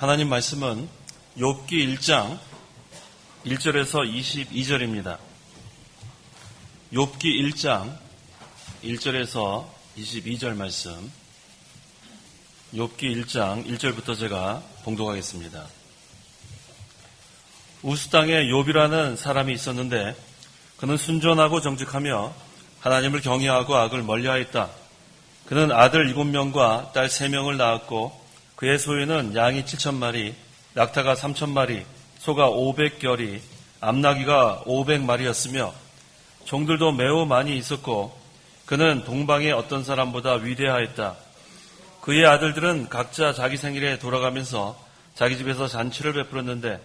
하나님 말씀은 욥기 1장 1절에서 22절입니다. 욥기 1장 1절에서 22절 말씀, 욥기 1장 1절부터 제가 봉독하겠습니다. 우스 땅에 욥이라는 사람이 있었는데 그는 순전하고 정직하며 하나님을 경외하고 악을 멀리하였다. 그는 아들 7명과 딸 3명을 낳았고 그의 소유는 양이 7,000마리, 낙타가 3,000마리, 소가 500결이, 암나귀가 500마리였으며 종들도 매우 많이 있었고 그는 동방의 어떤 사람보다 위대하였다. 그의 아들들은 각자 자기 생일에 돌아가면서 자기 집에서 잔치를 베풀었는데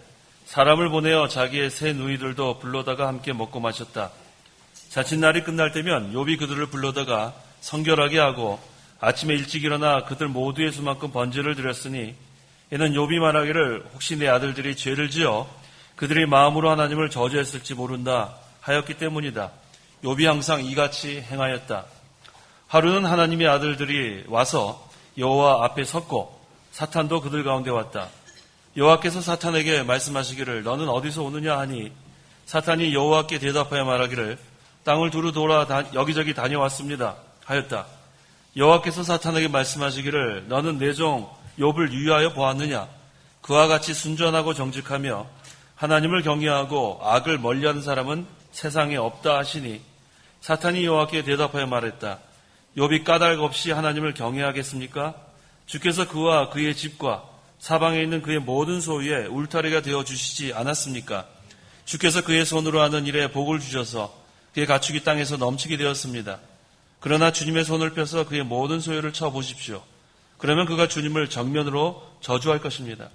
사람을 보내어 자기의 새 누이들도 불러다가 함께 먹고 마셨다. 자칫날이 끝날 때면 욥이 그들을 불러다가 성결하게 하고 아침에 일찍 일어나 그들 모두의 수만큼 번제를 드렸으니 이는 욥이 말하기를 혹시 내 아들들이 죄를 지어 그들이 마음으로 하나님을 저주했을지 모른다 하였기 때문이다. 욥이 항상 이같이 행하였다. 하루는 하나님의 아들들이 와서 여호와 앞에 섰고 사탄도 그들 가운데 왔다. 여호와께서 사탄에게 말씀하시기를 너는 어디서 오느냐 하니 사탄이 여호와께 대답하여 말하기를 땅을 두루 돌아 여기저기 다녀왔습니다 하였다. 여호와께서 사탄에게 말씀하시기를 너는 내 종 욥을 유의하여 보았느냐? 그와 같이 순전하고 정직하며 하나님을 경외하고 악을 멀리하는 사람은 세상에 없다 하시니 사탄이 여호와께 대답하여 말했다. 욥이 까닭 없이 하나님을 경외하겠습니까? 주께서 그와 그의 집과 사방에 있는 그의 모든 소유에 울타리가 되어 주시지 않았습니까? 주께서 그의 손으로 하는 일에 복을 주셔서 그의 가축이 땅에서 넘치게 되었습니다. 그러나 주님의 손을 펴서 그의 모든 소유를 쳐보십시오. 그러면 그가 주님을 정면으로 저주할 것입니다.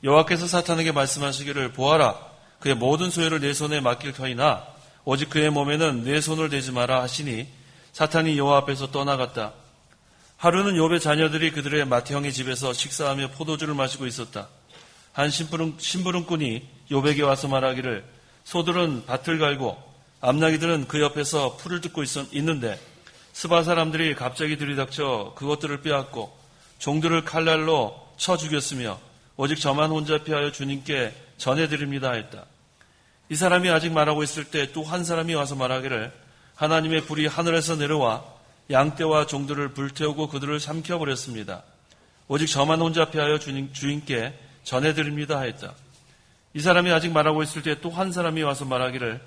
여호와께서 사탄에게 말씀하시기를 보아라. 그의 모든 소유를 내 손에 맡길 터이나 오직 그의 몸에는 내 손을 대지 마라 하시니 사탄이 여호와 앞에서 떠나갔다. 하루는 욥의 자녀들이 그들의 맏형의 집에서 식사하며 포도주를 마시고 있었다. 한 심부름꾼이 욥에게 와서 말하기를 소들은 밭을 갈고 암나귀들은 그 옆에서 풀을 뜯고 있는데 스바 사람들이 갑자기 들이닥쳐 그것들을 빼앗고 종들을 칼날로 쳐 죽였으며 오직 저만 혼자 피하여 주님께 전해드립니다 했다. 이 사람이 아직 말하고 있을 때 또 한 사람이 와서 말하기를 하나님의 불이 하늘에서 내려와 양떼와 종들을 불태우고 그들을 삼켜버렸습니다. 오직 저만 혼자 피하여 주인께 전해드립니다 했다. 이 사람이 아직 말하고 있을 때 또 한 사람이 와서 말하기를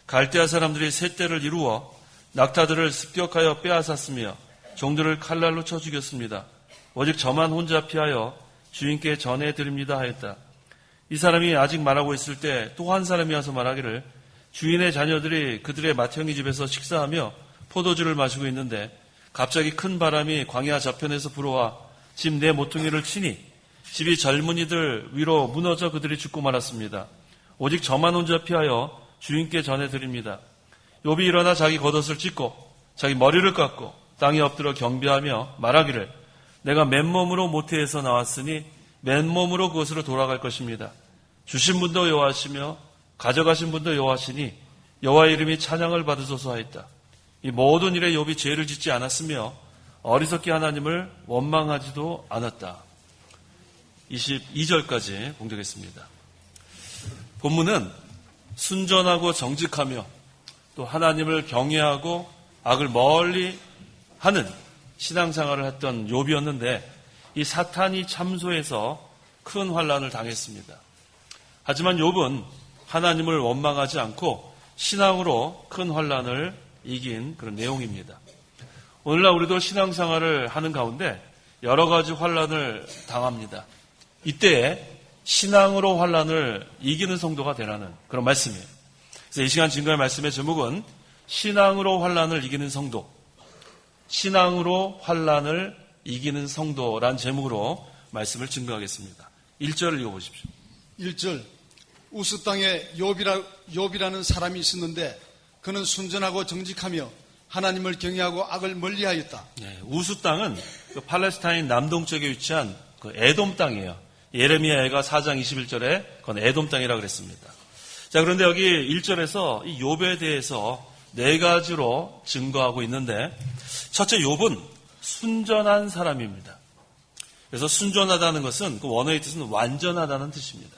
갈대아 사람들이 세 떼를 이루어 낙타들을 습격하여 빼앗았으며 종들을 칼날로 쳐 죽였습니다. 오직 저만 혼자 피하여 주인께 전해드립니다 하였다. 이 사람이 아직 말하고 있을 때 또 한 사람이 와서 말하기를 주인의 자녀들이 그들의 맏형의 집에서 식사하며 포도주를 마시고 있는데 갑자기 큰 바람이 광야 저편에서 불어와 집 내 모퉁이를 치니 집이 젊은이들 위로 무너져 그들이 죽고 말았습니다. 오직 저만 혼자 피하여 주인께 전해드립니다. 욥이 일어나 자기 겉옷을 찢고 자기 머리를 깎고 땅에 엎드려 경배하며 말하기를 내가 맨몸으로 모태에서 나왔으니 맨몸으로 그것으로 돌아갈 것입니다. 주신 분도 여호와시며 가져가신 분도 여호와시니 여호와의 이름이 찬양을 받으소서 하였다. 이 모든 일에 욥이 죄를 짓지 않았으며 어리석게 하나님을 원망하지도 않았다. 22절까지 봉독했습니다. 본문은 순전하고 정직하며 또 하나님을 경외하고 악을 멀리 하는 신앙생활을 했던 욥이었는데 이 사탄이 참소해서 큰 환난을 당했습니다. 하지만 욥은 하나님을 원망하지 않고 신앙으로 큰 환난을 이긴 그런 내용입니다. 오늘날 우리도 신앙생활을 하는 가운데 여러 가지 환난을 당합니다. 이때에 신앙으로 환난을 이기는 성도가 되라는 그런 말씀이에요. 그래서 이 시간 증거의 말씀의 제목은 신앙으로 환난을 이기는 성도, 신앙으로 환난을 이기는 성도란 제목으로 말씀을 증거하겠습니다. 1절을 읽어보십시오. 1절 우스 땅에 욥이라는 사람이 있었는데 그는 순전하고 정직하며 하나님을 경외하고 악을 멀리하였다. 네, 우스 땅은 그 팔레스타인 남동쪽에 위치한 그 에돔 땅이에요. 예레미야가 4장 21절에 그건 에돔 땅이라고 그랬습니다. 자, 그런데 여기 1절에서 이 욥에 대해서 네 가지로 증거하고 있는데 첫째, 욥은 순전한 사람입니다. 그래서 순전하다는 것은 그 원어의 뜻은 완전하다는 뜻입니다.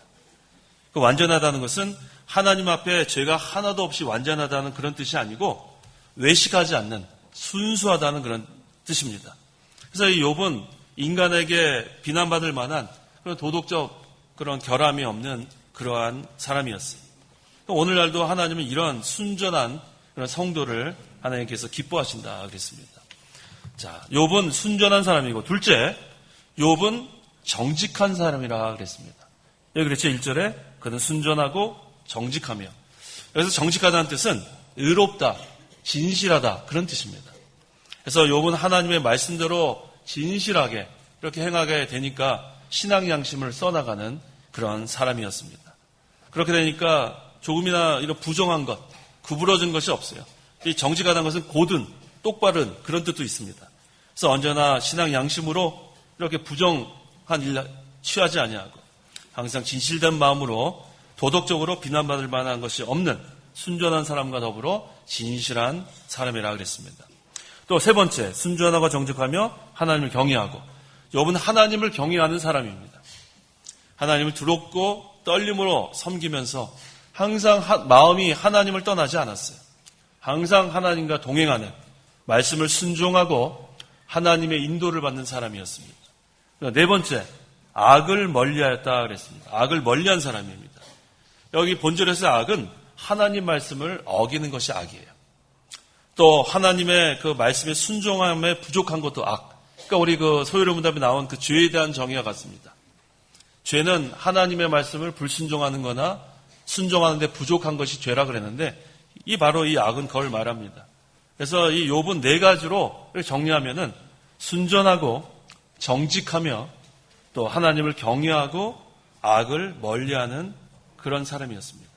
그 완전하다는 것은 하나님 앞에 죄가 하나도 없이 완전하다는 그런 뜻이 아니고 외식하지 않는 순수하다는 그런 뜻입니다. 그래서 이 욥은 인간에게 비난받을 만한 그런 도덕적 그런 결함이 없는 그러한 사람이었어요. 오늘날도 하나님은 이런 순전한 그런 성도를 하나님께서 기뻐하신다 그랬습니다. 자, 욥은 순전한 사람이고 둘째, 욥은 정직한 사람이라 그랬습니다. 여기 그렇죠. 1절에 그는 순전하고 정직하며. 여기서 정직하다는 뜻은 의롭다, 진실하다 그런 뜻입니다. 그래서 욥은 하나님의 말씀대로 진실하게 이렇게 행하게 되니까 신앙 양심을 써나가는 그런 사람이었습니다. 그렇게 되니까 조금이나 이런 부정한 것, 구부러진 것이 없어요. 이 정직하다는 것은 고든, 똑바른 그런 뜻도 있습니다. 그래서 언제나 신앙 양심으로 이렇게 부정한 일 취하지 아니하고 항상 진실된 마음으로 도덕적으로 비난받을 만한 것이 없는 순전한 사람과 더불어 진실한 사람이라 그랬습니다. 또 세 번째, 순전하고 정직하며 하나님을 경외하고. 욥은 하나님을 경외하는 사람입니다. 하나님을 두렵고 떨림으로 섬기면서 항상 마음이 하나님을 떠나지 않았어요. 항상 하나님과 동행하는, 말씀을 순종하고 하나님의 인도를 받는 사람이었습니다. 네 번째, 악을 멀리하였다 그랬습니다. 악을 멀리한 사람입니다. 여기 본절에서 악은 하나님 말씀을 어기는 것이 악이에요. 또 하나님의 그 말씀에 순종함에 부족한 것도 악. 그러니까 우리 그 소요리 문답에 나온 그 죄에 대한 정의와 같습니다. 죄는 하나님의 말씀을 불순종하는 거나 순종하는데 부족한 것이 죄라 그랬는데 바로 이 악은 그걸 말합니다. 그래서 이 욥은 네 가지로 정리하면은 순전하고 정직하며 또 하나님을 경외하고 악을 멀리하는 그런 사람이었습니다.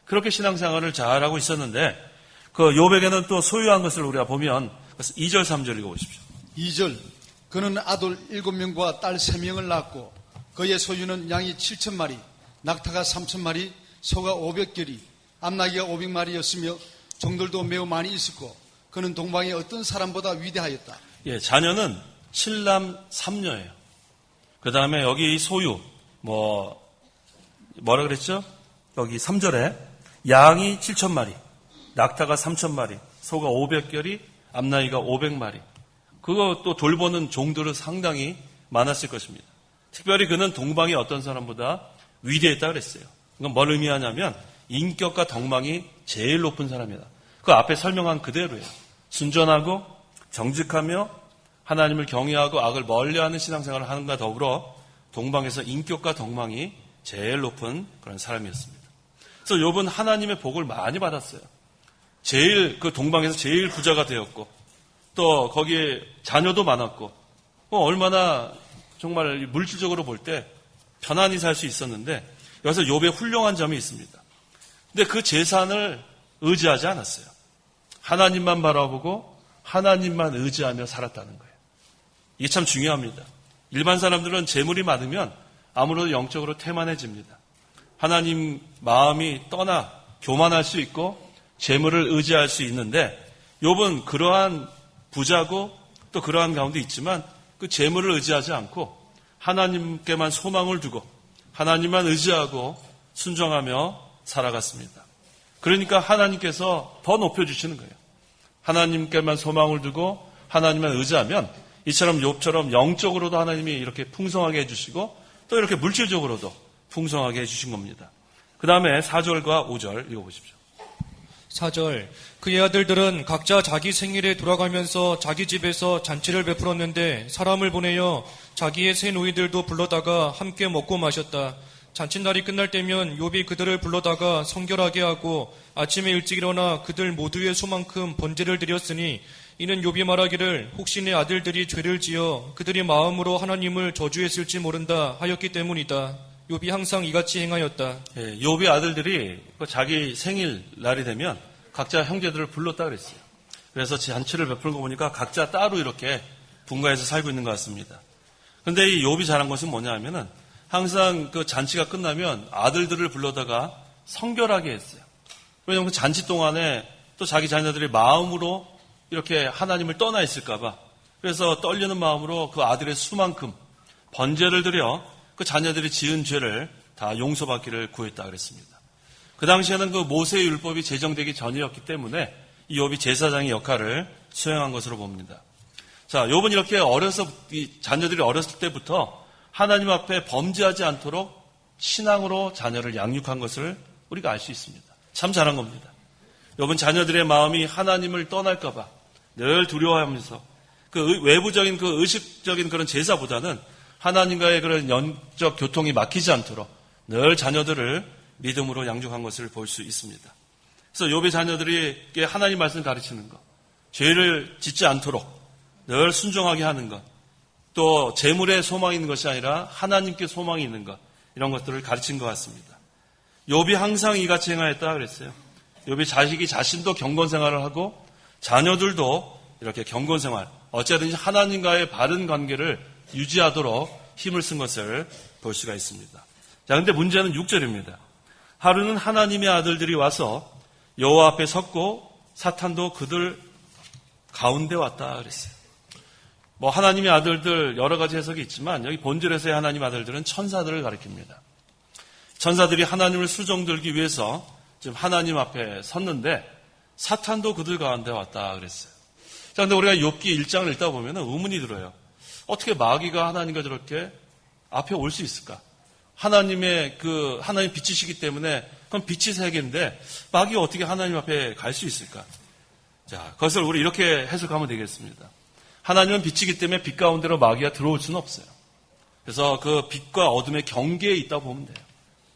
그렇게 신앙생활을 잘하고 있었는데 그 욥에게는 또 소유한 것을 우리가 보면 2절 3절 읽어보십시오. 2절 그는 아들 7명과 딸 3명을 낳았고 그의 소유는 양이 7,000마리, 낙타가 3,000마리, 소가 500결이, 암나귀가 500마리였으며 종들도 매우 많이 있었고 그는 동방의 어떤 사람보다 위대하였다. 예, 자녀는 7남 3녀예요. 그 다음에 여기 소유 뭐라 그랬죠? 여기 3절에 양이 7,000마리, 낙타가 3,000마리, 소가 500결이, 암나귀가 500마리. 그거 또 돌보는 종들은 상당히 많았을 것입니다. 특별히 그는 동방의 어떤 사람보다 위대했다 그랬어요. 이건 뭘 의미하냐면 인격과 덕망이 제일 높은 사람이다. 그 앞에 설명한 그대로예요. 순전하고 정직하며 하나님을 경외하고 악을 멀리하는 신앙생활을 하는가 더불어 동방에서 인격과 덕망이 제일 높은 그런 사람이었습니다. 그래서 욥은 하나님의 복을 많이 받았어요. 그 동방에서 제일 부자가 되었고 또 거기에 자녀도 많았고 얼마나 정말 물질적으로 볼 때 편안히 살 수 있었는데 여기서 욥의 훌륭한 점이 있습니다. 근데 그 재산을 의지하지 않았어요. 하나님만 바라보고 하나님만 의지하며 살았다는 거예요. 이게 참 중요합니다. 일반 사람들은 재물이 많으면 아무래도 영적으로 태만해집니다. 하나님 마음이 떠나 교만할 수 있고 재물을 의지할 수 있는데 욥은 그러한 부자고 또 그러한 가운데 있지만 그 재물을 의지하지 않고 하나님께만 소망을 두고 하나님만 의지하고 순종하며 살아갔습니다. 그러니까 하나님께서 더 높여주시는 거예요. 하나님께만 소망을 두고 하나님만 의지하면 이처럼 욥처럼 영적으로도 하나님이 이렇게 풍성하게 해주시고 또 이렇게 물질적으로도 풍성하게 해주신 겁니다. 그 다음에 4절과 5절 읽어보십시오. 4절 그의 아들들은 각자 자기 생일에 돌아가면서 자기 집에서 잔치를 베풀었는데 사람을 보내어 자기의 새 노이들도 불러다가 함께 먹고 마셨다. 잔칫날이 끝날 때면 욥이 그들을 불러다가 성결하게 하고 아침에 일찍 일어나 그들 모두의 수만큼 번제를 드렸으니 이는 욥이 말하기를 혹시 내 아들들이 죄를 지어 그들이 마음으로 하나님을 저주했을지 모른다 하였기 때문이다. 욥이 항상 이같이 행하였다. 예, 욥의 아들들이 자기 생일날이 되면 각자 형제들을 불렀다 그랬어요. 그래서 잔치를 베푸는 거 보니까 각자 따로 이렇게 분가해서 살고 있는 것 같습니다. 그런데 이 욥이 잘한 것은 뭐냐 하면은 항상 그 잔치가 끝나면 아들들을 불러다가 성결하게 했어요. 왜냐하면 그 잔치 동안에 또 자기 자녀들이 마음으로 이렇게 하나님을 떠나 있을까봐 그래서 떨리는 마음으로 그 아들의 수만큼 번제를 드려 그 자녀들이 지은 죄를 다 용서받기를 구했다 그랬습니다. 그 당시에는 그 모세의 율법이 제정되기 전이었기 때문에 이 욥이 제사장의 역할을 수행한 것으로 봅니다. 자, 욥은 이렇게 이 자녀들이 어렸을 때부터 하나님 앞에 범죄하지 않도록 신앙으로 자녀를 양육한 것을 우리가 알 수 있습니다. 참 잘한 겁니다. 욥은 자녀들의 마음이 하나님을 떠날까봐 늘 두려워하면서 그 외부적인 그 의식적인 그런 제사보다는 하나님과의 그런 영적 교통이 막히지 않도록 늘 자녀들을 믿음으로 양육한 것을 볼 수 있습니다. 그래서 욥의 자녀들에게 하나님 말씀을 가르치는 것, 죄를 짓지 않도록 늘 순종하게 하는 것, 또 재물에 소망이 있는 것이 아니라 하나님께 소망이 있는 것, 이런 것들을 가르친 것 같습니다. 욥이 항상 이같이 행하였다 그랬어요. 욥이 자식이 자신도 경건생활을 하고 자녀들도 이렇게 경건생활, 어찌하든지 하나님과의 바른 관계를 유지하도록 힘을 쓴 것을 볼 수가 있습니다. 자, 근데 문제는 6절입니다. 하루는 하나님의 아들들이 와서 여호와 앞에 섰고 사탄도 그들 가운데 왔다 그랬어요. 뭐 하나님의 아들들 여러 가지 해석이 있지만 여기 본절에서의 하나님 아들들은 천사들을 가리킵니다. 천사들이 하나님을 수종들기 위해서 지금 하나님 앞에 섰는데 사탄도 그들 가운데 왔다 그랬어요. 자, 근데 우리가 욥기 1장을 읽다 보면 의문이 들어요. 어떻게 마귀가 하나님과 저렇게 앞에 올 수 있을까? 하나님 빛이시기 때문에 그건 빛이 세계인데 마귀가 어떻게 하나님 앞에 갈 수 있을까? 자, 그것을 우리 이렇게 해석하면 되겠습니다. 하나님은 빛이기 때문에 빛 가운데로 마귀가 들어올 수는 없어요. 그래서 그 빛과 어둠의 경계에 있다고 보면 돼요.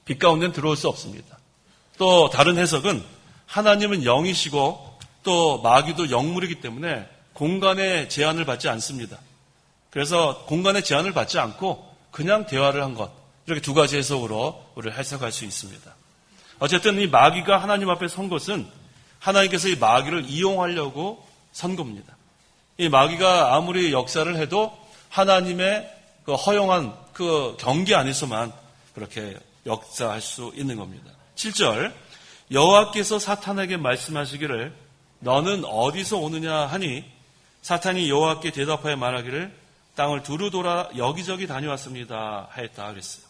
빛 가운데는 들어올 수 없습니다. 또 다른 해석은 하나님은 영이시고 또 마귀도 영물이기 때문에 공간의 제한을 받지 않습니다. 그래서 공간의 제한을 받지 않고 그냥 대화를 한 것, 이렇게 두 가지 해석으로 우리를 해석할 수 있습니다. 어쨌든 이 마귀가 하나님 앞에 선 것은 하나님께서 이 마귀를 이용하려고 선 겁니다. 이 마귀가 아무리 역사를 해도 하나님의 그 허용한 그 경계 안에서만 그렇게 역사할 수 있는 겁니다. 7절, 여호와께서 사탄에게 말씀하시기를 너는 어디서 오느냐 하니 사탄이 여호와께 대답하여 말하기를 땅을 두루 돌아 여기저기 다녀왔습니다 하였다 그랬어요.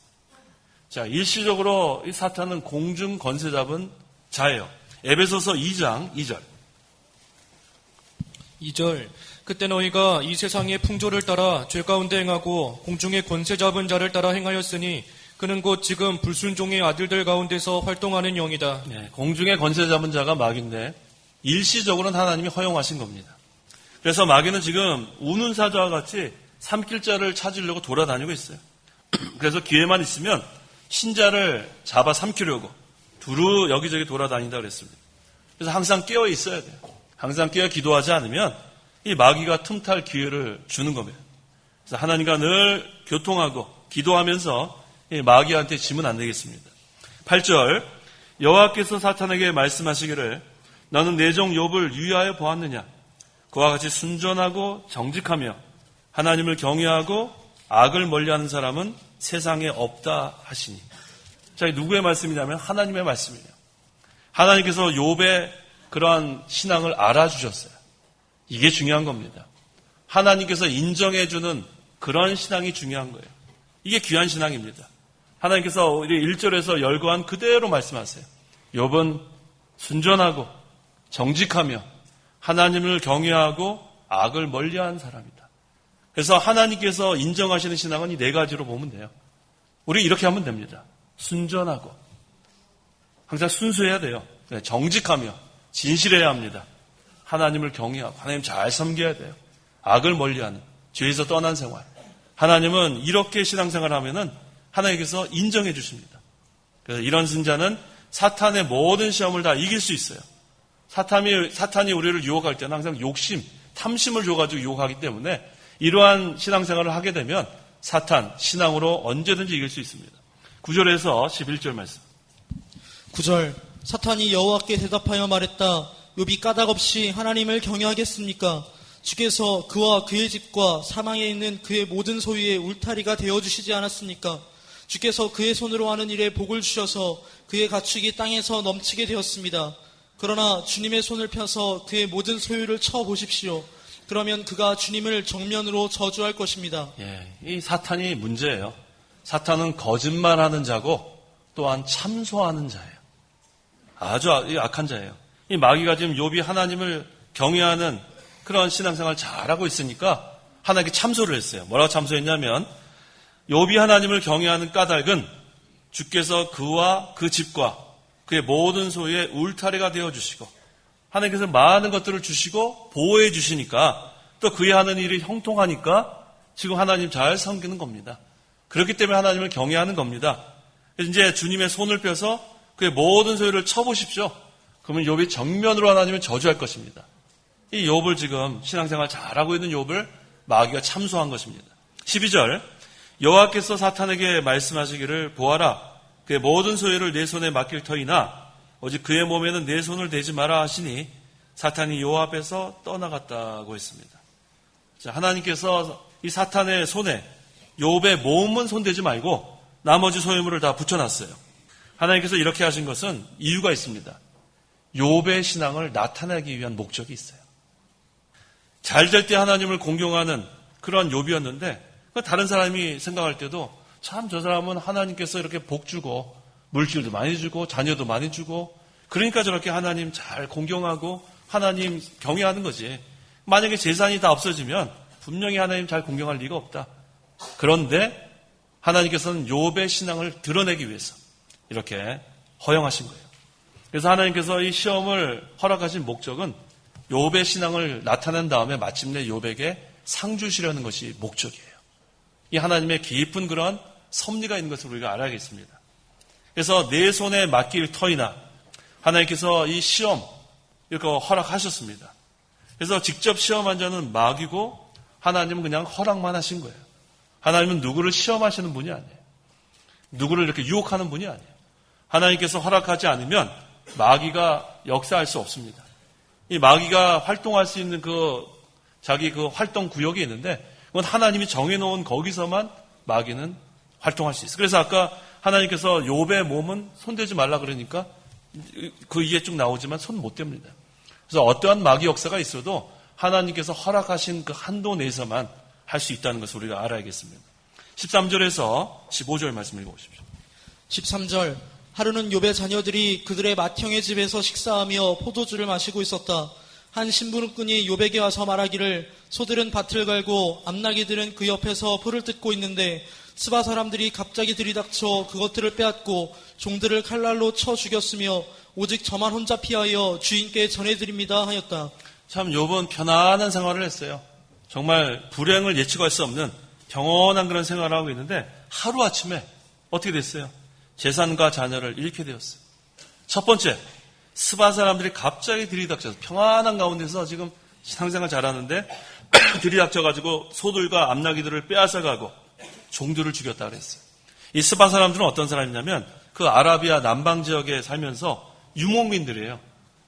자, 일시적으로 이 사탄은 공중 권세 잡은 자예요. 에베소서 2장 2절. 2절, 그때 너희가 이 세상의 풍조를 따라 죄 가운데 행하고 공중의 권세 잡은 자를 따라 행하였으니 그는 곧 지금 불순종의 아들들 가운데서 활동하는 영이다. 네, 공중의 권세 잡은 자가 마귀인데 일시적으로는 하나님이 허용하신 겁니다. 그래서 마귀는 지금 우는 사자와 같이 삼킬 자를 찾으려고 돌아다니고 있어요. 그래서 기회만 있으면 신자를 잡아 삼키려고 두루 여기저기 돌아다닌다 그랬습니다. 그래서 항상 깨어 있어야 돼요. 항상 깨어 기도하지 않으면 이 마귀가 틈탈 기회를 주는 겁니다. 그래서 하나님과 늘 교통하고 기도하면서 이 마귀한테 지면 안 되겠습니다. 8절, 여호와께서 사탄에게 말씀하시기를 너는 내 종 욥을 유의하여 보았느냐? 그와 같이 순전하고 정직하며 하나님을 경외하고 악을 멀리하는 사람은 세상에 없다 하시니. 자, 이 누구의 말씀이냐면 하나님의 말씀이에요. 하나님께서 욥의 그러한 신앙을 알아주셨어요. 이게 중요한 겁니다. 하나님께서 인정해주는 그런 신앙이 중요한 거예요. 이게 귀한 신앙입니다. 하나님께서 1절에서 열거한 그대로 말씀하세요. 욥은 순전하고 정직하며 하나님을 경외하고 악을 멀리한 사람이다. 그래서 하나님께서 인정하시는 신앙은 이 네 가지로 보면 돼요. 우리 이렇게 하면 됩니다. 순전하고 항상 순수해야 돼요. 정직하며 진실해야 합니다. 하나님을 경외하고 하나님 잘 섬겨야 돼요. 악을 멀리하는 죄에서 떠난 생활. 하나님은 이렇게 신앙생활을 하면은 하나님께서 인정해 주십니다. 그래서 이런 신자는 사탄의 모든 시험을 다 이길 수 있어요. 사탄이 우리를 유혹할 때는 항상 욕심, 탐심을 줘가지고 유혹하기 때문에 이러한 신앙생활을 하게 되면 사탄, 신앙으로 언제든지 이길 수 있습니다. 9절에서 11절 말씀. 9절, 사탄이 여호와께 대답하여 말했다. 욥이 까닭없이 하나님을 경외하겠습니까? 주께서 그와 그의 집과 사망에 있는 그의 모든 소유의 울타리가 되어주시지 않았습니까? 주께서 그의 손으로 하는 일에 복을 주셔서 그의 가축이 땅에서 넘치게 되었습니다. 그러나 주님의 손을 펴서 그의 모든 소유를 쳐보십시오. 그러면 그가 주님을 정면으로 저주할 것입니다. 예, 이 사탄이 문제예요. 사탄은 거짓말하는 자고 또한 참소하는 자예요. 아주 악한 자예요. 이 마귀가 지금 욥이 하나님을 경외하는 그런 신앙생활을 잘하고 있으니까 하나님께 참소를 했어요. 뭐라고 참소했냐면 욥이 하나님을 경외하는 까닭은 주께서 그와 그 집과 그의 모든 소유의 울타리가 되어주시고 하나님께서 많은 것들을 주시고 보호해 주시니까 또 그의 하는 일이 형통하니까 지금 하나님 잘 섬기는 겁니다. 그렇기 때문에 하나님을 경외하는 겁니다. 그래서 이제 주님의 손을 펴서 그의 모든 소유를 쳐보십시오. 그러면 욥이 정면으로 하나님을 저주할 것입니다. 이 욥을 지금 신앙생활 잘하고 있는 욥을 마귀가 참소한 것입니다. 12절 여호와께서 사탄에게 말씀하시기를 보아라 그의 모든 소유를 내 손에 맡길 터이나 오직 그의 몸에는 내 손을 대지 마라 하시니 사탄이 여호와 앞에서 떠나갔다고 했습니다. 자, 하나님께서 이 사탄의 손에 욥의 몸은 손대지 말고 나머지 소유물을 다 붙여놨어요. 하나님께서 이렇게 하신 것은 이유가 있습니다. 욥의 신앙을 나타내기 위한 목적이 있어요. 잘 될 때 하나님을 공경하는 그런 욥이었는데 다른 사람이 생각할 때도 참 저 사람은 하나님께서 이렇게 복 주고 물질도 많이 주고 자녀도 많이 주고 그러니까 저렇게 하나님 잘 공경하고 하나님 경외하는 거지. 만약에 재산이 다 없어지면 분명히 하나님 잘 공경할 리가 없다. 그런데 하나님께서는 욥의 신앙을 드러내기 위해서 이렇게 허용하신 거예요. 그래서 하나님께서 이 시험을 허락하신 목적은 욥의 신앙을 나타낸 다음에 마침내 욥에게 상 주시려는 것이 목적이에요. 이 하나님의 깊은 그런 섭리가 있는 것을 우리가 알아야겠습니다. 그래서 내 손에 맡길 터이나 하나님께서 이 시험 이렇게 허락하셨습니다. 그래서 직접 시험한 자는 마귀고 하나님은 그냥 허락만 하신 거예요. 하나님은 누구를 시험하시는 분이 아니에요. 누구를 이렇게 유혹하는 분이 아니에요. 하나님께서 허락하지 않으면 마귀가 역사할 수 없습니다. 이 마귀가 활동할 수 있는 자기 활동 구역이 있는데 그건 하나님이 정해놓은 거기서만 마귀는 활동할 수 있어요. 그래서 아까 하나님께서 욥의 몸은 손대지 말라 그러니까 그 이해 쭉 나오지만 손 못 댑니다. 그래서 어떠한 마귀 역사가 있어도 하나님께서 허락하신 그 한도 내에서만 할 수 있다는 것을 우리가 알아야겠습니다. 13절에서 15절 말씀 읽어보십시오. 13절 하루는 욥의 자녀들이 그들의 맏형의 집에서 식사하며 포도주를 마시고 있었다. 한 심부름꾼이 욥에게 와서 말하기를 소들은 밭을 갈고 암나귀들은 그 옆에서 풀을 뜯고 있는데 스바 사람들이 갑자기 들이닥쳐 그것들을 빼앗고 종들을 칼날로 쳐 죽였으며 오직 저만 혼자 피하여 주인께 전해드립니다 하였다. 참 욥은 편안한 생활을 했어요. 정말 불행을 예측할 수 없는 평온한 그런 생활을 하고 있는데 하루아침에 어떻게 됐어요? 재산과 자녀를 잃게 되었어요. 첫 번째, 스바 사람들이 갑자기 들이닥쳐서 평안한 가운데서 지금 신앙생활 잘하는데 들이닥쳐가지고 소들과 암나귀들을 빼앗아가고 종들을 죽였다 그랬어요. 이 스바 사람들은 어떤 사람이냐면 그 아라비아 남방 지역에 살면서 유목민들이에요.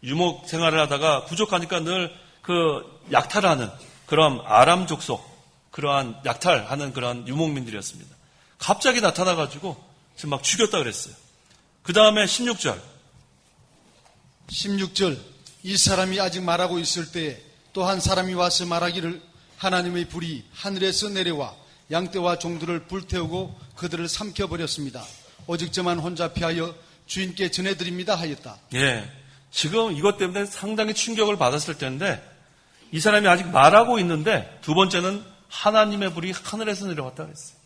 유목 생활을 하다가 부족하니까 늘 그 약탈하는 그런 아람 족속, 그러한 약탈하는 그런 유목민들이었습니다. 갑자기 나타나가지고 지금 막 죽였다 그랬어요. 그 다음에 16절 이 사람이 아직 말하고 있을 때에 또 한 사람이 와서 말하기를 하나님의 불이 하늘에서 내려와 양떼와 종들을 불태우고 그들을 삼켜버렸습니다. 오직 저만 혼자 피하여 주인께 전해드립니다 하였다. 예, 지금 이것 때문에 상당히 충격을 받았을 텐데 이 사람이 아직 말하고 있는데 두 번째는 하나님의 불이 하늘에서 내려왔다 그랬어요.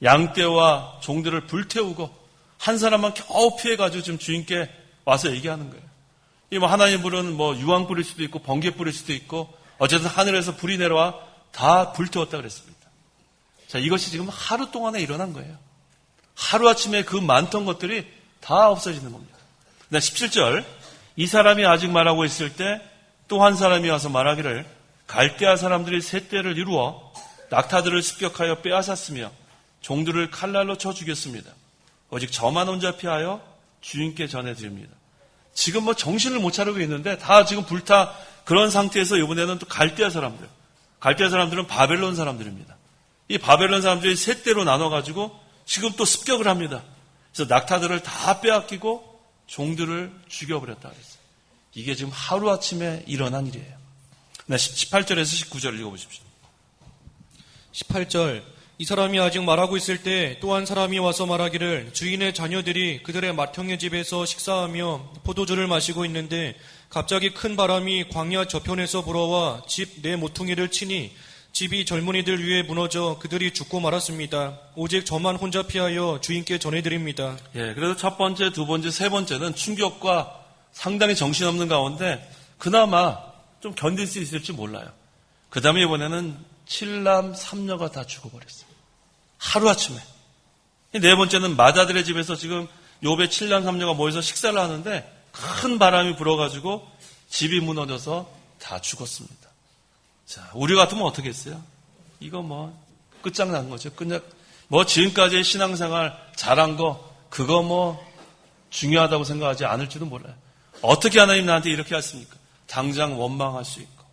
양떼와 종들을 불태우고 한 사람만 겨우 피해가지고 지금 주인께 와서 얘기하는 거예요. 이 하나님의 불은 유황 뿌릴 수도 있고 번개 뿌릴 수도 있고 어쨌든 하늘에서 불이 내려와 다 불태웠다 그랬습니다. 자, 이것이 지금 하루 동안에 일어난 거예요. 하루아침에 그 많던 것들이 다 없어지는 겁니다. 17절 이 사람이 아직 말하고 있을 때 또 한 사람이 와서 말하기를 갈대아 사람들이 세 떼를 이루어 낙타들을 습격하여 빼앗았으며 종들을 칼날로 쳐 죽였습니다. 오직 저만 혼자 피하여 주인께 전해드립니다. 지금 정신을 못 차리고 있는데 다 지금 불타 그런 상태에서 이번에는 또 갈대아 사람들은 바벨론 사람들입니다. 이 바벨론 사람들이 세 떼로 나눠가지고 지금 또 습격을 합니다. 그래서 낙타들을 다 빼앗기고 종들을 죽여버렸다 그랬어요. 이게 지금 하루아침에 일어난 일이에요. 네, 18절에서 19절 읽어보십시오. 18절 이 사람이 아직 말하고 있을 때 또 한 사람이 와서 말하기를 주인의 자녀들이 그들의 맏형의 집에서 식사하며 포도주를 마시고 있는데 갑자기 큰 바람이 광야 저편에서 불어와 집 내 모퉁이를 치니 집이 젊은이들 위에 무너져 그들이 죽고 말았습니다. 오직 저만 혼자 피하여 주인께 전해드립니다. 예, 그래서 첫 번째, 두 번째, 세 번째는 충격과 상당히 정신없는 가운데 그나마 좀 견딜 수 있을지 몰라요. 그 다음에 이번에는 7남 3녀가 다 죽어버렸어요. 하루아침에. 네 번째는 마다들의 집에서 지금 욥의 7남 3녀가 모여서 식사를 하는데 큰 바람이 불어가지고 집이 무너져서 다 죽었습니다. 자, 우리 같으면 어떻게 했어요? 이거 끝장난 거죠. 그냥 지금까지의 신앙생활 잘한 거 그거 중요하다고 생각하지 않을지도 몰라요. 어떻게 하나님 나한테 이렇게 하십니까? 당장 원망할 수 있고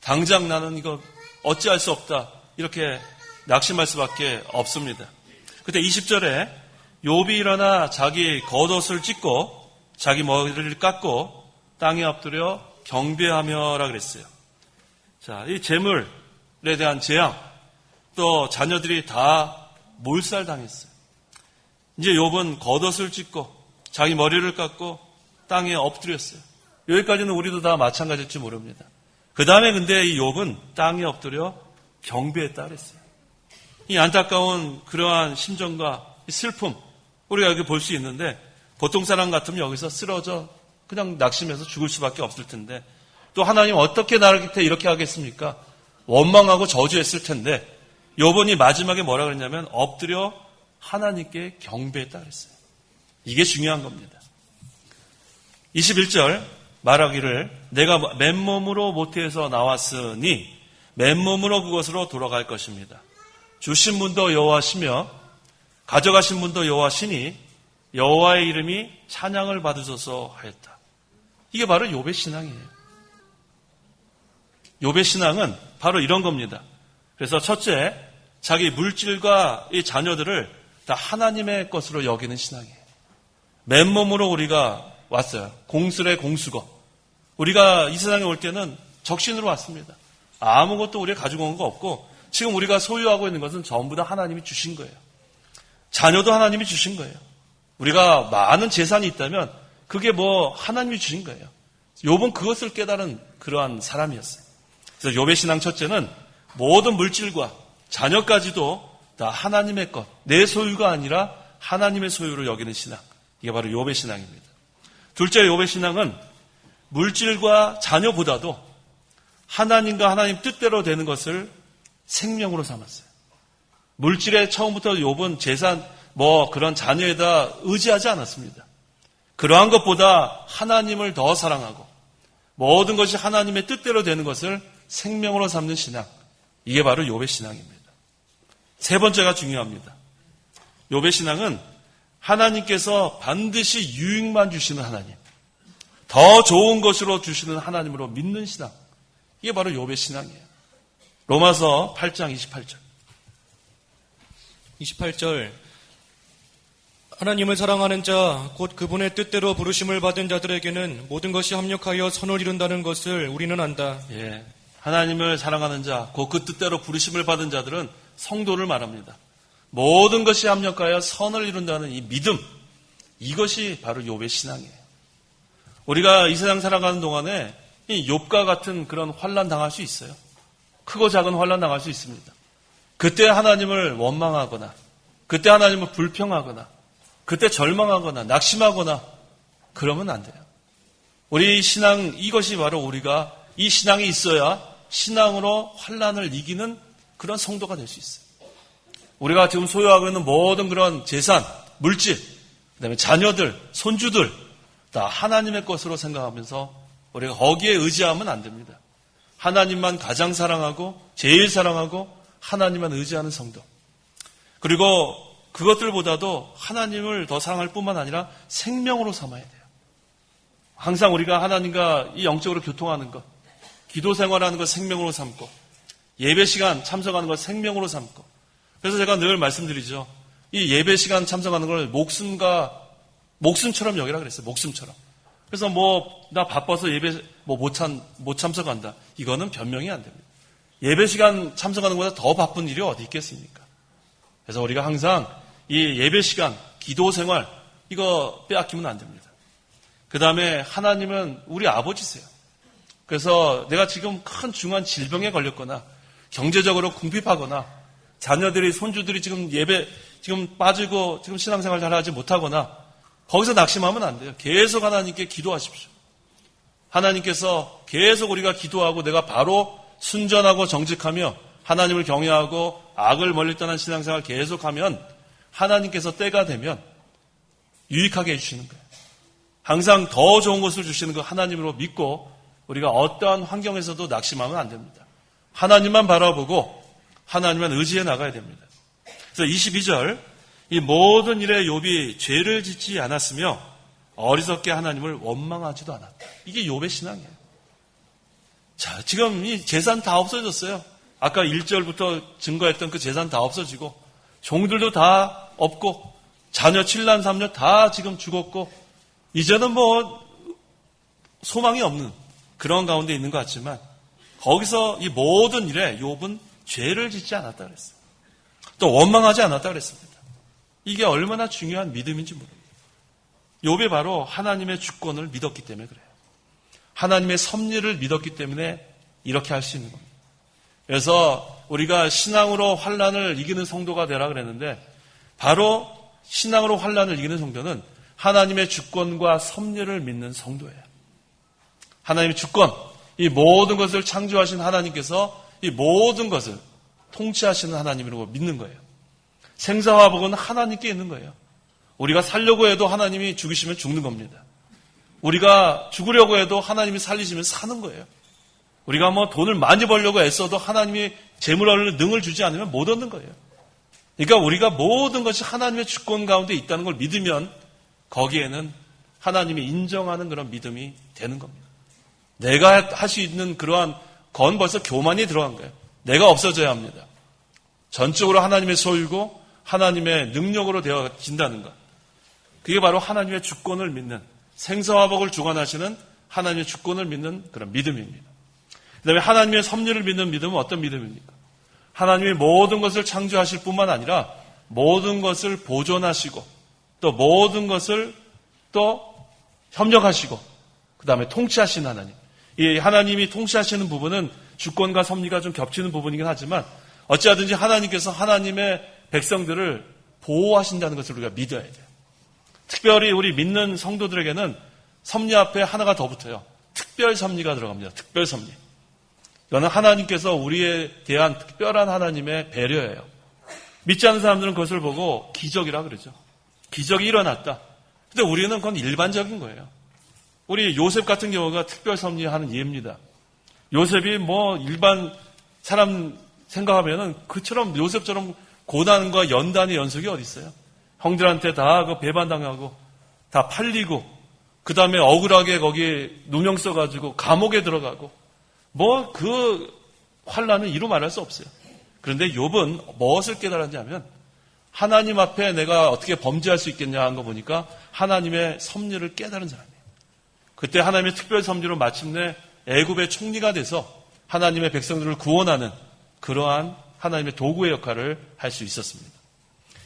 당장 나는 이거 어찌할 수 없다 이렇게 낙심할 수밖에 없습니다. 그때 20절에 욥이 일어나 자기 겉옷을 찢고 자기 머리를 깎고 땅에 엎드려 경배하며라 그랬어요. 자, 이 재물에 대한 재앙, 또 자녀들이 다 몰살당했어요. 이제 욥은 겉옷을 찢고 자기 머리를 깎고 땅에 엎드렸어요. 여기까지는 우리도 다 마찬가지일지 모릅니다. 그 다음에 근데 이 욥은 땅에 엎드려 경배했다 그랬어요. 이 안타까운 그러한 심정과 이 슬픔, 우리가 여기 볼 수 있는데 보통 사람 같으면 여기서 쓰러져 그냥 낙심해서 죽을 수밖에 없을 텐데 또 하나님 어떻게 나를 이렇게 하겠습니까? 원망하고 저주했을 텐데 욥은 마지막에 뭐라 그랬냐면 엎드려 하나님께 경배했다 그랬어요. 이게 중요한 겁니다. 21절 말하기를 내가 맨몸으로 모태에서 나왔으니 맨몸으로 그것으로 돌아갈 것입니다. 주신 분도 여호와시며 가져가신 분도 여호와시니 여호와의 이름이 찬양을 받으소서 하였다. 이게 바로 욥의 신앙이에요. 욥의 신앙은 바로 이런 겁니다. 그래서 첫째, 자기 물질과 이 자녀들을 다 하나님의 것으로 여기는 신앙이에요. 맨몸으로 우리가 왔어요. 공술의 공수거. 우리가 이 세상에 올 때는 적신으로 왔습니다. 아무것도 우리가 가지고 온 거 없고 지금 우리가 소유하고 있는 것은 전부 다 하나님이 주신 거예요. 자녀도 하나님이 주신 거예요. 우리가 많은 재산이 있다면 그게 하나님이 주신 거예요. 욥은 그것을 깨달은 그러한 사람이었어요. 그래서 욥의 신앙 첫째는 모든 물질과 자녀까지도 다 하나님의 것, 내 소유가 아니라 하나님의 소유로 여기는 신앙. 이게 바로 욥의 신앙입니다. 둘째, 욥의 신앙은 물질과 자녀보다도 하나님과 하나님 뜻대로 되는 것을 생명으로 삼았어요. 물질에 처음부터 욥은 재산, 그런 자녀에다 의지하지 않았습니다. 그러한 것보다 하나님을 더 사랑하고 모든 것이 하나님의 뜻대로 되는 것을 생명으로 삼는 신앙. 이게 바로 욥의 신앙입니다. 세 번째가 중요합니다. 욥의 신앙은 하나님께서 반드시 유익만 주시는 하나님, 더 좋은 것으로 주시는 하나님으로 믿는 신앙. 이게 바로 욥의 신앙이에요. 로마서 8장 28절. 28절 하나님을 사랑하는 자, 곧 그분의 뜻대로 부르심을 받은 자들에게는 모든 것이 합력하여 선을 이룬다는 것을 우리는 안다. 예, 하나님을 사랑하는 자, 곧 그 뜻대로 부르심을 받은 자들은 성도를 말합니다. 모든 것이 합력하여 선을 이룬다는 이 믿음, 이것이 바로 욥의 신앙이에요. 우리가 이 세상 살아가는 동안에 이 욥과 같은 그런 환난 당할 수 있어요. 크고 작은 환난 당할 수 있습니다. 그때 하나님을 원망하거나, 그때 하나님을 불평하거나, 그때 절망하거나 낙심하거나 그러면 안 돼요. 우리 신앙, 이것이 바로 우리가 이 신앙이 있어야 신앙으로 환난을 이기는 그런 성도가 될 수 있어요. 우리가 지금 소유하고 있는 모든 그런 재산, 물질, 그다음에 자녀들, 손주들 다 하나님의 것으로 생각하면서 우리가 거기에 의지하면 안 됩니다. 하나님만 가장 사랑하고 제일 사랑하고 하나님만 의지하는 성도. 그리고 그것들보다도 하나님을 더 사랑할 뿐만 아니라 생명으로 삼아야 돼요. 항상 우리가 하나님과 이 영적으로 교통하는 것, 기도 생활하는 것 생명으로 삼고, 예배 시간 참석하는 것 생명으로 삼고. 그래서 제가 늘 말씀드리죠. 이 예배 시간 참석하는 걸 목숨처럼 여기라 그랬어요. 목숨처럼. 그래서 나 바빠서 예배 못 참석한다. 이거는 변명이 안 됩니다. 예배 시간 참석하는 것보다 더 바쁜 일이 어디 있겠습니까? 그래서 우리가 항상 이 예배 시간, 기도 생활, 이거 빼앗기면 안 됩니다. 그 다음에 하나님은 우리 아버지세요. 그래서 내가 지금 큰 중한 질병에 걸렸거나, 경제적으로 궁핍하거나, 자녀들이, 손주들이 지금 빠지고, 지금 신앙생활 잘 하지 못하거나, 거기서 낙심하면 안 돼요. 계속 하나님께 기도하십시오. 하나님께서 계속 우리가 기도하고 내가 바로 순전하고 정직하며 하나님을 경외하고 악을 멀리 떠난 신앙생활 계속하면 하나님께서 때가 되면 유익하게 해주시는 거예요. 항상 더 좋은 것을 주시는 거 하나님으로 믿고 우리가 어떠한 환경에서도 낙심하면 안 됩니다. 하나님만 바라보고 하나님만 의지해 나가야 됩니다. 그래서 22절, 이 모든 일에 욥이 죄를 짓지 않았으며 어리석게 하나님을 원망하지도 않았다. 이게 욥의 신앙이에요. 자, 지금 이 재산 다 없어졌어요. 아까 1절부터 증거했던 그 재산 다 없어지고 종들도 다 없고 자녀 7남 3녀 다 지금 죽었고 이제는 소망이 없는 그런 가운데 있는 것 같지만 거기서 이 모든 일에 욥은 죄를 짓지 않았다 그랬어요. 또 원망하지 않았다 그랬습니다. 이게 얼마나 중요한 믿음인지 모릅니다. 욥이 바로 하나님의 주권을 믿었기 때문에 그래요. 하나님의 섭리를 믿었기 때문에 이렇게 할 수 있는 겁니다. 그래서 우리가 신앙으로 환난을 이기는 성도가 되라 그랬는데 바로 신앙으로 환난을 이기는 성도는 하나님의 주권과 섭리를 믿는 성도예요. 하나님의 주권, 이 모든 것을 창조하신 하나님께서 이 모든 것을 통치하시는 하나님이라고 믿는 거예요. 생사화복은 하나님께 있는 거예요. 우리가 살려고 해도 하나님이 죽이시면 죽는 겁니다. 우리가 죽으려고 해도 하나님이 살리시면 사는 거예요. 우리가 돈을 많이 벌려고 애써도 하나님이 재물 얻는 능을 주지 않으면 못 얻는 거예요. 그러니까 우리가 모든 것이 하나님의 주권 가운데 있다는 걸 믿으면 거기에는 하나님이 인정하는 그런 믿음이 되는 겁니다. 내가 할 수 있는 그러한 건 벌써 교만이 들어간 거예요. 내가 없어져야 합니다. 전적으로 하나님의 소유고 하나님의 능력으로 되어진다는 것. 그게 바로 하나님의 주권을 믿는 생사화복을 주관하시는 하나님의 주권을 믿는 그런 믿음입니다. 그 다음에 하나님의 섭리를 믿는 믿음은 어떤 믿음입니까? 하나님이 모든 것을 창조하실 뿐만 아니라 모든 것을 보존하시고 또 모든 것을 또 협력하시고 그 다음에 통치하시는 하나님. 이 하나님이 통치하시는 부분은 주권과 섭리가 좀 겹치는 부분이긴 하지만 어찌하든지 하나님께서 하나님의 백성들을 보호하신다는 것을 우리가 믿어야 돼요. 특별히 우리 믿는 성도들에게는 섭리 앞에 하나가 더 붙어요. 특별 섭리가 들어갑니다. 특별 섭리. 이거는 하나님께서 우리에 대한 특별한 하나님의 배려예요. 믿지 않는 사람들은 그것을 보고 기적이라 그러죠. 기적이 일어났다. 근데 우리는 그건 일반적인 거예요. 우리 요셉 같은 경우가 특별 섭리하는 예입니다. 요셉이 일반 사람 생각하면은 그처럼 요셉처럼 고난과 연단의 연속이 어디 있어요? 형들한테 다 배반당하고 다 팔리고 그 다음에 억울하게 거기 누명 써가지고 감옥에 들어가고 그 환난은 이루 말할 수 없어요. 그런데 욥은 무엇을 깨달았냐면 하나님 앞에 내가 어떻게 범죄할 수 있겠냐 하는 거 보니까 하나님의 섭리를 깨달은 사람이에요. 그때 하나님의 특별 섭리로 마침내 애굽의 총리가 돼서 하나님의 백성들을 구원하는 그러한 하나님의 도구의 역할을 할 수 있었습니다.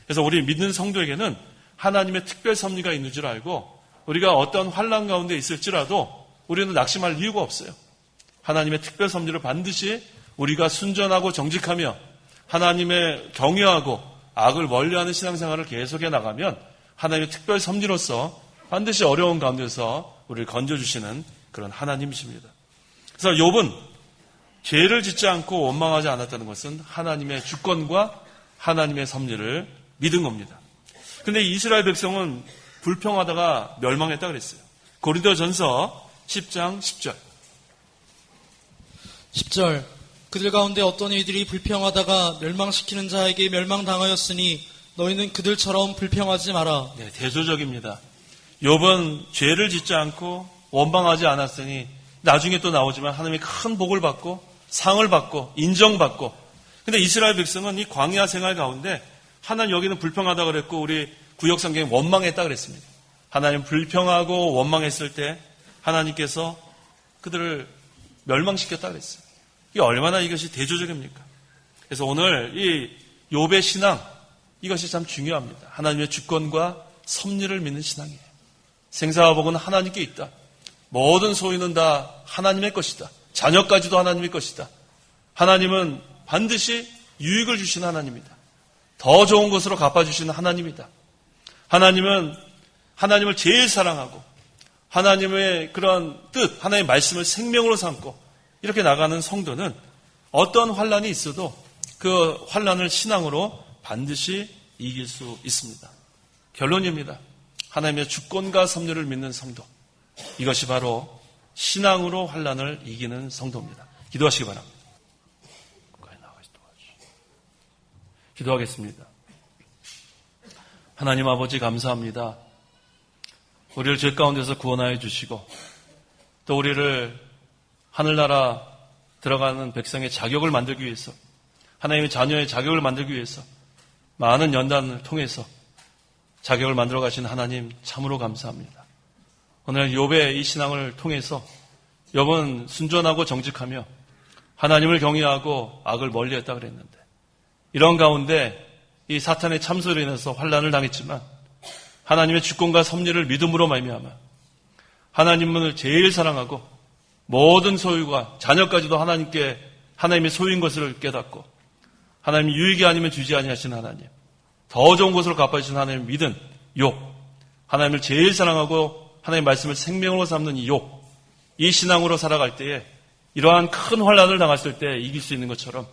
그래서 우리 믿는 성도에게는 하나님의 특별 섭리가 있는 줄 알고 우리가 어떤 환난 가운데 있을지라도 우리는 낙심할 이유가 없어요. 하나님의 특별 섭리를 반드시 우리가 순전하고 정직하며 하나님의 경외하고 악을 멀리하는 신앙생활을 계속해 나가면 하나님의 특별 섭리로서 반드시 어려운 가운데서 우리를 건져주시는 그런 하나님이십니다. 그래서 욥은 죄를 짓지 않고 원망하지 않았다는 것은 하나님의 주권과 하나님의 섭리를 믿은 겁니다. 그런데 이스라엘 백성은 불평하다가 멸망했다 그랬어요. 고린도전서 10장 10절. 10절. 그들 가운데 어떤 이들이 불평하다가 멸망시키는 자에게 멸망당하였으니 너희는 그들처럼 불평하지 마라. 네, 대조적입니다. 욥은 죄를 짓지 않고 원망하지 않았으니 나중에 또 나오지만 하나님의 큰 복을 받고 상을 받고 인정받고. 근데 이스라엘 백성은 이 광야 생활 가운데 하나님 여기는 불평하다 그랬고 우리 구역성경에 원망했다 그랬습니다. 하나님 불평하고 원망했을 때 하나님께서 그들을 멸망시켰다 그랬어요. 이게 얼마나 이것이 대조적입니까? 그래서 오늘 이 욥의 신앙, 이것이 참 중요합니다. 하나님의 주권과 섭리를 믿는 신앙이에요. 생사와 복은 하나님께 있다. 모든 소유는 다 하나님의 것이다. 자녀까지도 하나님의 것이다. 하나님은 반드시 유익을 주시는 하나님이다. 더 좋은 것으로 갚아주시는 하나님이다. 하나님은 하나님을 제일 사랑하고 하나님의 그런 뜻, 하나님의 말씀을 생명으로 삼고 이렇게 나가는 성도는 어떤 환란이 있어도 그 환란을 신앙으로 반드시 이길 수 있습니다. 결론입니다. 하나님의 주권과 섭리를 믿는 성도. 이것이 바로 신앙으로 환란을 이기는 성도입니다. 기도하시기 바랍니다. 기도하겠습니다. 하나님 아버지 감사합니다. 우리를 죄 가운데서 구원하여 주시고 또 우리를 하늘나라 들어가는 백성의 자격을 만들기 위해서 하나님의 자녀의 자격을 만들기 위해서 많은 연단을 통해서 자격을 만들어 가신 하나님 참으로 감사합니다. 오늘 욥의 이 신앙을 통해서 욥은 순전하고 정직하며 하나님을 경외하고 악을 멀리했다 그랬는데 이런 가운데 이 사탄의 참소로 인해서 환난을 당했지만 하나님의 주권과 섭리를 믿음으로 말미암아 하나님을 제일 사랑하고 모든 소유가 자녀까지도 하나님께 하나님의 소유인 것을 깨닫고 하나님 유익이 아니면 주지 아니하시는 하나님, 더 좋은 것으로 갚아주시는 하나님을 믿은 욥, 하나님을 제일 사랑하고 하나님의 말씀을 생명으로 삼는 이 욥, 이 신앙으로 살아갈 때에 이러한 큰 환난을 당했을 때 이길 수 있는 것처럼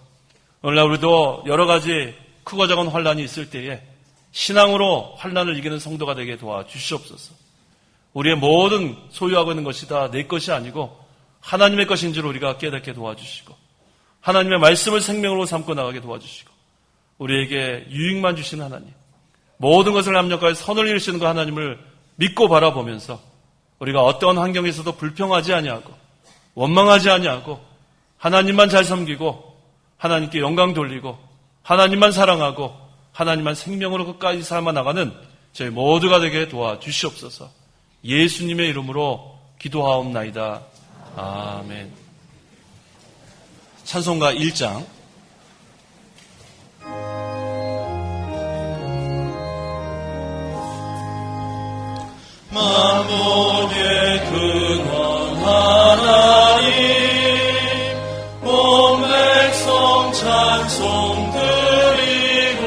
오늘날 우리도 여러 가지 크고 작은 환난이 있을 때에 신앙으로 환난을 이기는 성도가 되게 도와주시옵소서. 우리의 모든 소유하고 있는 것이 다 내 것이 아니고 하나님의 것인 줄 우리가 깨닫게 도와주시고 하나님의 말씀을 생명으로 삼고 나가게 도와주시고 우리에게 유익만 주시는 하나님, 모든 것을 합력하여 선을 이루시는 그 하나님을 믿고 바라보면서 우리가 어떠한 환경에서도 불평하지 아니하고 원망하지 아니하고 하나님만 잘 섬기고 하나님께 영광 돌리고 하나님만 사랑하고 하나님만 생명으로 끝까지 살아 나가는 저희 모두가 되게 도와주시옵소서. 예수님의 이름으로 기도하옵나이다. 아멘. 찬송가 1장 만군의 근원 하나님 온 백성 찬송 드리고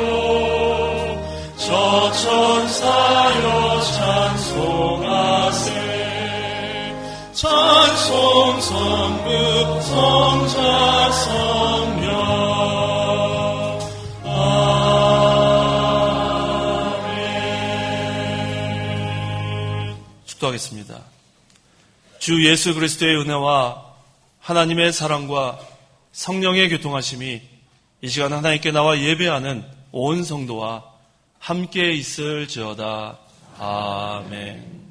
저천사여 찬송하세 찬송 성급 성자 성령 아멘. 축도하겠습니다. 주 예수 그리스도의 은혜와 하나님의 사랑과 성령의 교통하심이 이 시간 하나님께 나와 예배하는 온 성도와 함께 있을지어다. 아멘.